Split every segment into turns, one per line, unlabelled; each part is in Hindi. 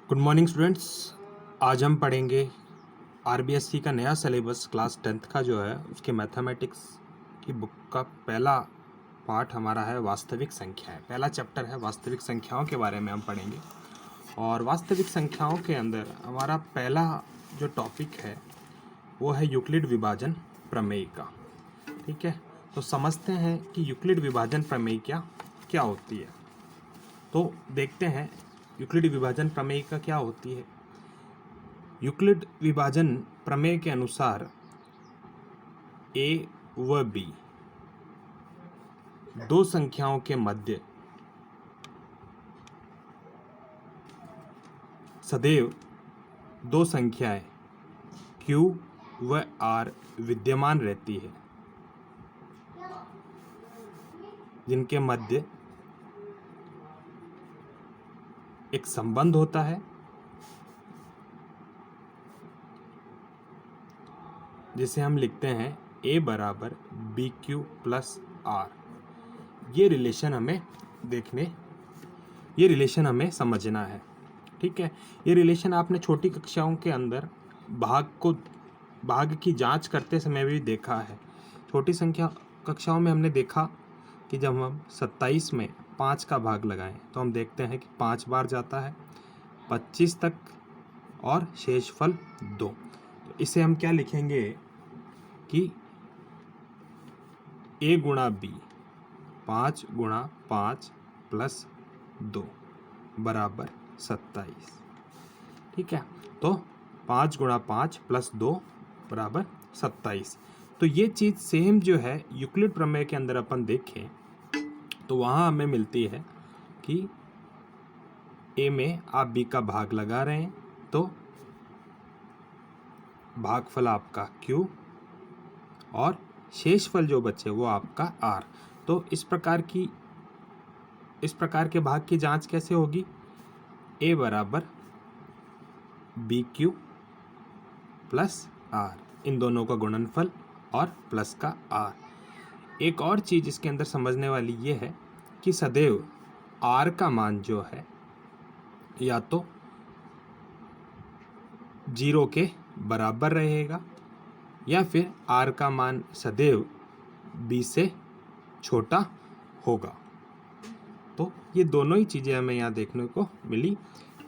Good morning students. आज हम पढ़ेंगे आरबीएससी का नया सिलेबस क्लास 10th का जो है उसके मैथमेटिक्स की बुक का पहला पार्ट हमारा है वास्तविक संख्याएं। पहला चैप्टर है वास्तविक संख्याओं के बारे में हम पढ़ेंगे। और वास्तविक संख्याओं के अंदर हमारा पहला जो टॉपिक है वो है यूक्लिड विभाजन प्रमेय का। ठीक है, तो समझते हैं कि यूक्लिड विभाजन प्रमेय क्या होती है। तो देखते हैं यूक्लिड विभाजन प्रमेय का क्या होती है। यूक्लिड विभाजन प्रमेय के अनुसार ए व बी दो संख्याओं के मध्य सदैव दो संख्याएं Q व R विद्यमान रहती है, जिनके मध्य एक संबंध होता है जिसे हम लिखते हैं A बराबर बी क्यू प्लस आर। ये रिलेशन हमें समझना है। ठीक है, ये रिलेशन आपने छोटी कक्षाओं के अंदर भाग की जांच करते समय भी देखा है। छोटी संख्या कक्षाओं में हमने देखा कि जब हम 27 में 5 का भाग लगाएं तो हम देखते हैं कि 5 बार जाता है 25 तक और शेषफल 2। तो इसे हम क्या लिखेंगे कि a गुणा बी 5 गुणा 5 प्लस 2 बराबर 27। ठीक है, तो 5 गुणा 5 प्लस 2 बराबर 27। तो ये चीज़ सेम जो है यूक्लिड प्रमेय के अंदर अपन देखें तो वहाँ हमें मिलती है कि a में आप b का भाग लगा रहे हैं तो भागफल आपका q और शेषफल जो बचे वो आपका r। तो इस प्रकार के भाग की जांच कैसे होगी। a बराबर बी क्यू प्लस आर, इन दोनों का गुणनफल और प्लस का आर। एक और चीज़ इसके अंदर समझने वाली ये है कि सदैव आर का मान जो है या तो 0 के बराबर रहेगा या फिर आर का मान सदैव बी से छोटा होगा। तो ये दोनों ही चीज़ें हमें यहाँ देखने को मिली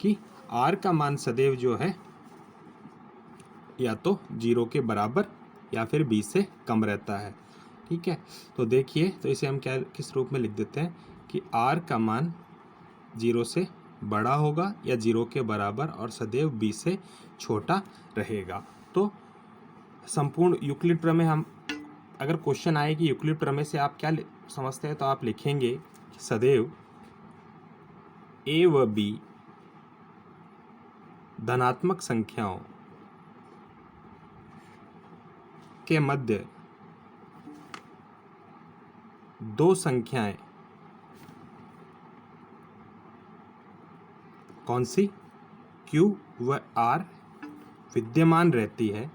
कि आर का मान सदैव जो है या तो 0 के बराबर या फिर b से कम रहता है। ठीक है, तो देखिए, तो इसे हम किस रूप में लिख देते हैं कि r का मान 0 से बड़ा होगा या 0 के बराबर और सदैव b से छोटा रहेगा। तो संपूर्ण यूक्लिड प्रमेय, हम अगर क्वेश्चन आए कि यूक्लिड प्रमेय से आप क्या समझते हैं तो आप लिखेंगे कि सदैव a व b धनात्मक संख्याओं के मध्य दो संख्याएं कौन सी Q व R विद्यमान रहती है,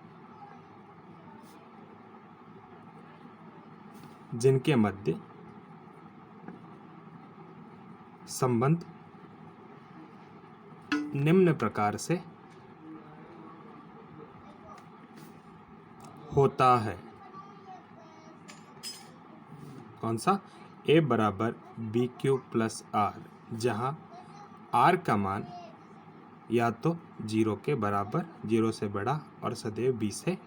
जिनके मध्य संबंध निम्न प्रकार से होता है। कौन सा। a बराबर बी क्यू प्लस आर, जहाँ r का मान या तो 0 के बराबर, 0 से बड़ा और सदैव b से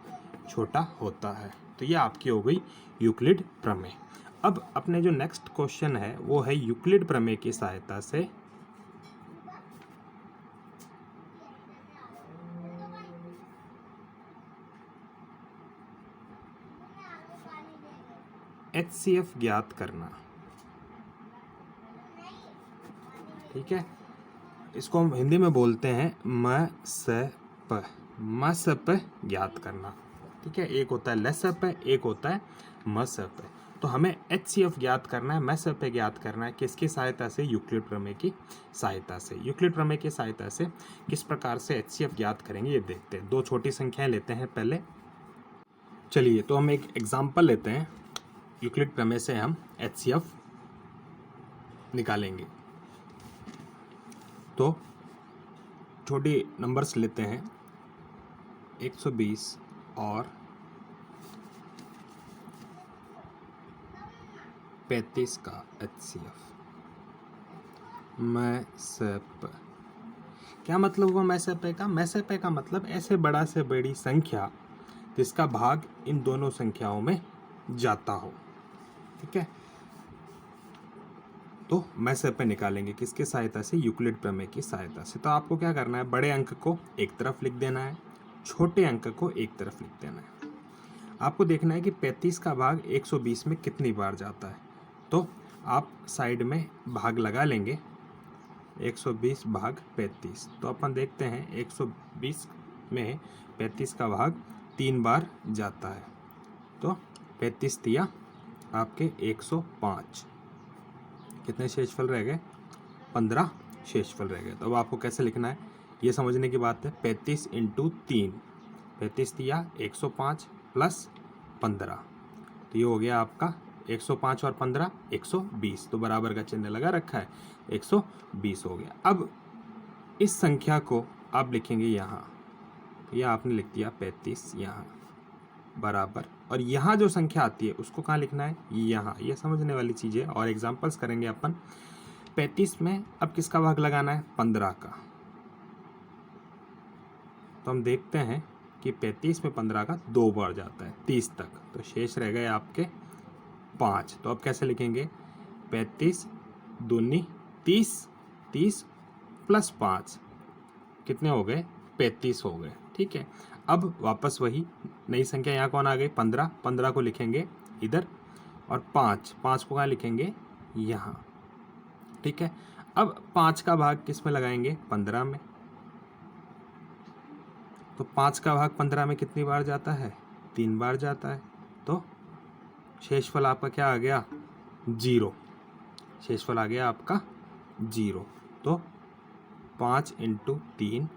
छोटा होता है। तो ये आपकी हो गई यूक्लिड प्रमेय। अब अपने जो नेक्स्ट क्वेश्चन है वो है यूक्लिड प्रमेय की सहायता से HCF ज्ञात करना। ठीक है, इसको हम हिंदी में बोलते हैं मसप ज्ञात करना। ठीक है, एक होता है लेसप, एक होता है मसप। तो हमें HCF ज्ञात करना है, मसप ज्ञात करना है। किसकी सहायता से। यूक्लिड प्रमेय की सहायता से। यूक्लिड प्रमेय की सहायता से किस प्रकार से HCF ज्ञात करेंगे ये देखते हैं। दो छोटी संख्याएं लेते हैं पहले। चलिए, तो हम एक एग्जाम्पल लेते हैं। यूक्लिड प्रमेय से हम HCF निकालेंगे। तो छोटी नंबर्स लेते हैं, 120 और 35 का HCF। मैसेप क्या मतलब हुआ मैसेपे का? मैसेपे का मतलब ऐसे बड़ा से बड़ी संख्या जिसका भाग इन दोनों संख्याओं में जाता हो। ठीक है, तो मैसेपे निकालेंगे किसकी सहायता से? यूक्लिड प्रमेय की सहायता से। तो आपको क्या करना है, बड़े अंक को एक तरफ लिख देना है, छोटे अंक को एक तरफ लिख देना है। आपको देखना है कि 35 का भाग 120 में कितनी बार जाता है। तो आप साइड में भाग लगा लेंगे, 120 भाग 35। तो अपन देखते हैं 120 में 35 का भाग 3 बार जाता है। तो 35 दिया आपके 105, कितने शेषफल रह गए? 15 शेषफल रह गए। तो अब आपको कैसे लिखना है ये समझने की बात है। 35 इंटू 3, 35 दिया 105 प्लस 15, तो ये हो गया आपका 105 और 15 120, तो बराबर का चिन्ह लगा रखा है, 120 हो गया। अब इस संख्या को आप लिखेंगे यहाँ, यह आपने लिख दिया 35 यहाँ बराबर, और यहाँ जो संख्या आती है उसको कहाँ लिखना है? यहाँ। ये समझने वाली चीज़ है और एग्जांपल्स करेंगे अपन। 35 में अब किसका भाग लगाना है? 15 का। तो हम देखते हैं कि 35 में 15 का 2 बार जाता है 30 तक, तो शेष रह गए आपके 5। तो अब कैसे लिखेंगे? 35 दूनी 30, 30 प्लस 5 कितने हो गए? 35 हो गए। ठीक है, अब वापस वही नई संख्या यहाँ कौन आ गई? 15, 15 को लिखेंगे इधर, और 5, 5 को कहाँ लिखेंगे? यहाँ। ठीक है, अब 5 का भाग किस में लगाएंगे? 15 में। तो 5 का भाग 15 में कितनी बार जाता है? 3 बार जाता है। तो शेषफल आपका क्या आ गया? 0। शेषफल आ गया आपका 0। तो 5 इंटू 3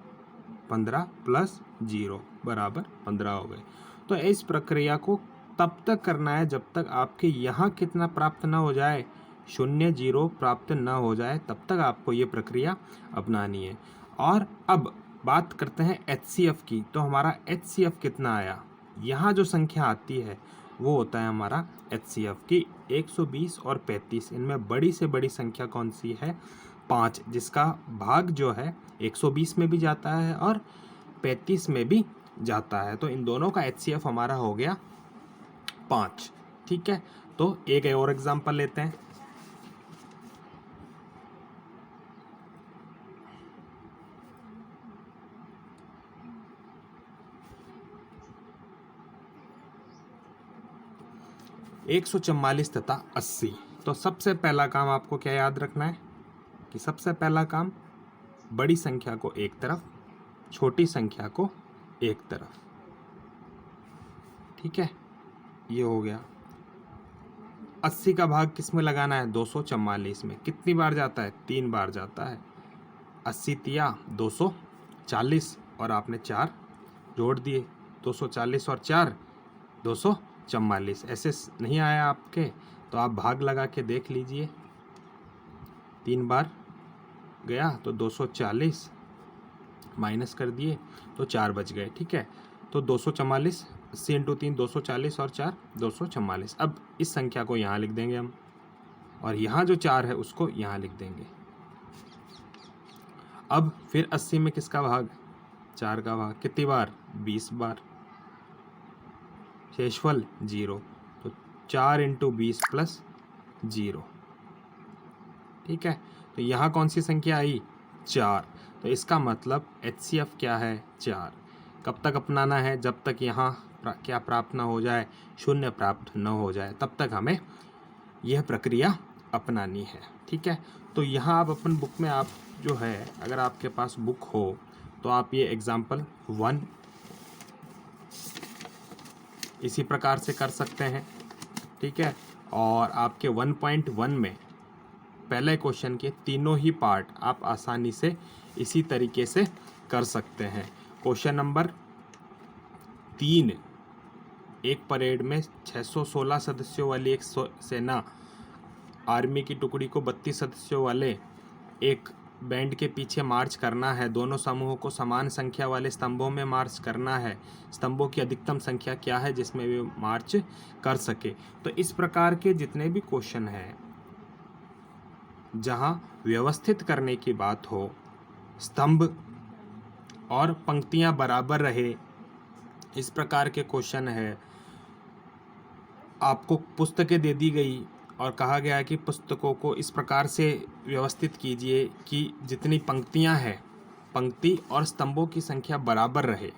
15 प्लस 0 बराबर 15 हो गए। तो इस प्रक्रिया को तब तक करना है जब तक आपके यहाँ कितना प्राप्त ना हो जाए? 0 0 प्राप्त ना हो जाए, तब तक आपको ये प्रक्रिया अपनानी है। और अब बात करते हैं HCF की। तो हमारा HCF कितना आया? यहाँ जो संख्या आती है वो होता है हमारा HCF की 120 और 35। इनमें बड़ी से बड़ी संख्या कौन सी है? 5, जिसका भाग जो है 120 में भी जाता है और 35 में भी जाता है। तो इन दोनों का HCF हमारा हो गया 5। ठीक है, तो एक और एग्जांपल लेते हैं। एक 144 तथा 80। तो सबसे पहला काम आपको क्या याद रखना है कि सबसे पहला काम बड़ी संख्या को एक तरफ, छोटी संख्या को एक तरफ। ठीक है, ये हो गया। 80 का भाग किस में लगाना है? 244 में। कितनी बार जाता है? 3 बार जाता है। 80 तिया 240 और आपने 4 जोड़ दिए, 240 और 4 244। ऐसे नहीं आया आपके तो आप भाग लगा के देख लीजिए, 3 बार गया तो 240 माइनस कर दिए तो 4 बच गए। ठीक है, तो 244, 80 इंटू 3 240 और 4 244। अब इस संख्या को यहाँ लिख देंगे हम, और यहाँ जो 4 है उसको यहाँ लिख देंगे। अब फिर 80 में किसका भाग? 4 का भाग। कितनी बार? 20 बार। शेषफल 0, तो 4 इंटू 20 प्लस 0। ठीक है, तो यहाँ कौन सी संख्या आई? 4। तो इसका मतलब HCF क्या है? 4। कब तक अपनाना है? जब तक यहाँ क्या प्राप्त ना हो जाए? 0 प्राप्त न हो जाए, तब तक हमें यह प्रक्रिया अपनानी है। ठीक है, तो यहाँ आप अपन बुक में, आप जो है अगर आपके पास बुक हो तो आप ये एग्जाम्पल 1 इसी प्रकार से कर सकते हैं। ठीक है, और आपके 1.1 में पहले क्वेश्चन के तीनों ही पार्ट आप आसानी से इसी तरीके से कर सकते हैं। क्वेश्चन नंबर 3, एक परेड में 616 सदस्यों वाली एक सेना आर्मी की टुकड़ी को 32 सदस्यों वाले एक बैंड के पीछे मार्च करना है, दोनों समूहों को समान संख्या वाले स्तंभों में मार्च करना है, स्तंभों की अधिकतम संख्या क्या है जिसमें वे मार्च कर सके। तो इस प्रकार के जितने भी क्वेश्चन हैं जहां व्यवस्थित करने की बात हो, स्तंभ और पंक्तियां बराबर रहे, इस प्रकार के क्वेश्चन है। आपको पुस्तकें दे दी गई और कहा गया है कि पुस्तकों को इस प्रकार से व्यवस्थित कीजिए कि जितनी पंक्तियां हैं, पंक्ति और स्तंभों की संख्या बराबर रहे।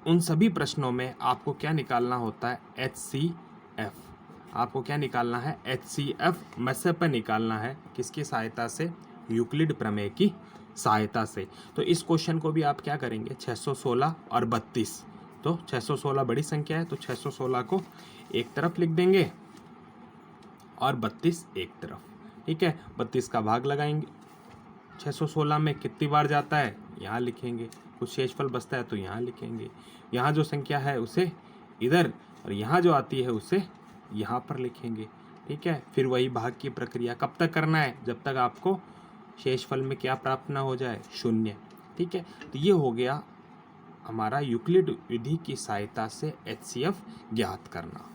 उन सभी प्रश्नों में आपको क्या निकालना होता है? HCF। आपको क्या निकालना है? HCF मैसे पर निकालना है। किसकी सहायता से? यूक्लिड प्रमेय की सहायता से। तो इस क्वेश्चन को भी आप क्या करेंगे? 616 और 32। तो 616 बड़ी संख्या है तो 616 को एक तरफ लिख देंगे और 32 एक तरफ। ठीक है, 32 का भाग लगाएंगे। 616 में कितनी बार जाता है यहाँ लिखेंगे, कुछ शेषफल बचता है तो यहाँ लिखेंगे। यहाँ जो संख्या है उसे इधर और यहाँ जो आती है उसे यहाँ पर लिखेंगे। ठीक है, फिर वही भाग की प्रक्रिया कब तक करना है? जब तक आपको शेषफल में क्या प्राप्त ना हो जाए? शून्य। ठीक है, तो ये हो गया हमारा यूक्लिड विधि की सहायता से HCF ज्ञात करना।